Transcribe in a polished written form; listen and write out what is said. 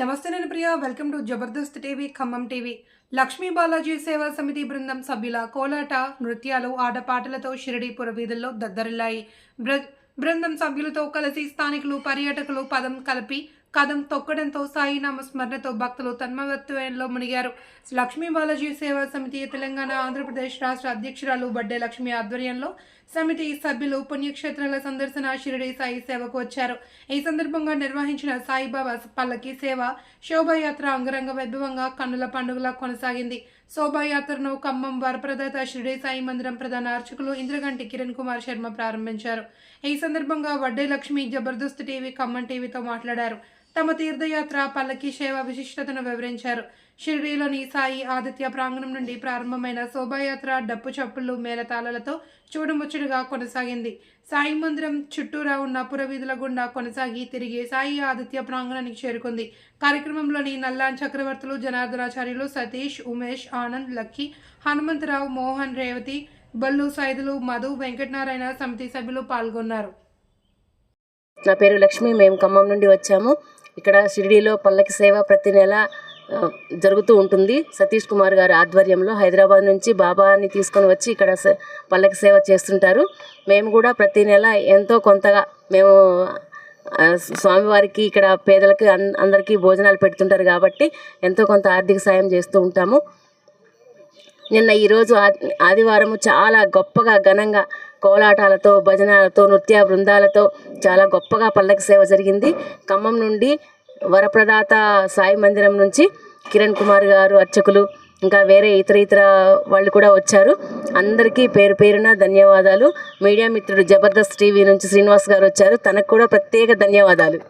నమస్తే నేను Priya. Welcome to Jabardasth TV Khammam TV. Lakshmi Balaji సేవా సమితి బృందం సభ్యుల కోలాట నృత్యాలు ఆటపాటలతో షిరిడి పురవీధుల్లో దద్దరిల్లాయి. బృందం సభ్యులతో కలిసి స్థానికులు పర్యాటకులు పదం కలిపి కదం తొక్కడంతో సాయినామ స్మరణతో భక్తులు తన్మయత్వంలో మునిగారు. లక్ష్మీ బాలాజీ సేవా సమితి తెలంగాణ ఆంధ్రప్రదేశ్ రాష్ట్ర అధ్యక్షురాలు బడ్డే లక్ష్మి ఆధ్వర్యంలో సమితి సభ్యులు పుణ్యక్షేత్రాల సందర్శన షిరిడి సాయి సేవకు వచ్చారు. ఈ సందర్భంగా నిర్వహించిన సాయిబాబా పల్లకి సేవ శోభాయాత్ర అంగరంగ వైభవంగా కన్నుల పండుగలా కొనసాగింది. శోభాయాత్రను ఖమ్మం వరప్రదాత షిరిడి సాయి మందిరం ప్రధాన అర్చకులు ఇంద్రగంటి కిరణ్ కుమార్ శర్మ ప్రారంభించారు. ఈ సందర్భంగా వడ్డే లక్ష్మి జబర్దస్త్ టీవీ ఖమ్మం టీవీతో మాట్లాడారు. తమ తీర్థయాత్ర పల్లకి సేవ విశిష్టతను వివరించారు. షిరిడీలోని సాయి ఆదిత్య ప్రాంగణం నుండి ప్రారంభమైన శోభాయాత్ర డప్పు చప్పుళ్ళు మేళతాళాలతో చూడముచ్చటగా కొనసాగింది. సాయి మందిరం చుట్టూరా ఉన్న పురవీధుల గుండా కొనసాగి తిరిగి సాయి ఆదిత్య ప్రాంగణానికి చేరుకుంది. కార్యక్రమంలోని నల్లాన్ చక్రవర్తులు, జనార్దనాచార్యులు, సతీష్, ఉమేష్, ఆనంద్, లక్కీ, హనుమంతరావు, మోహన్, రేవతి, బల్లు, సైదులు, మధు, వెంకటనారాయణ సమితి సభ్యులు పాల్గొన్నారు. నా పేరు లక్ష్మి. మేము ఖమ్మం నుండి వచ్చాము. ఇక్కడ షిరిడీలో పల్లకి సేవ ప్రతి నెల జరుగుతూ ఉంటుంది. సతీష్ కుమార్ గారి ఆధ్వర్యంలో హైదరాబాద్ నుంచి బాబాని తీసుకొని వచ్చి ఇక్కడ పల్లకి సేవ చేస్తుంటారు. మేము కూడా ప్రతి నెల ఎంతో కొంతగా మేము స్వామివారికి ఇక్కడ పేదలకి అందరికీ భోజనాలు పెడుతుంటారు కాబట్టి ఎంతో కొంత ఆర్థిక సాయం చేస్తూ ఉంటాము. ఈరోజు ఆదివారము చాలా గొప్పగా ఘనంగా కోలాటాలతో, భజనలతో, నృత్య బృందాలతో చాలా గొప్పగా పల్లకి సేవ జరిగింది. ఖమ్మం నుండి వరప్రదాత సాయి మందిరం నుంచి కిరణ్ కుమార్ గారు అర్చకులు, ఇంకా వేరే ఇతర వాళ్ళు కూడా వచ్చారు. అందరికీ పేరు పేరున ధన్యవాదాలు. మీడియా మిత్రుడు జబర్దస్త్ టీవీ నుంచి శ్రీనివాస్ గారు వచ్చారు. తనకు కూడా ప్రత్యేక ధన్యవాదాలు.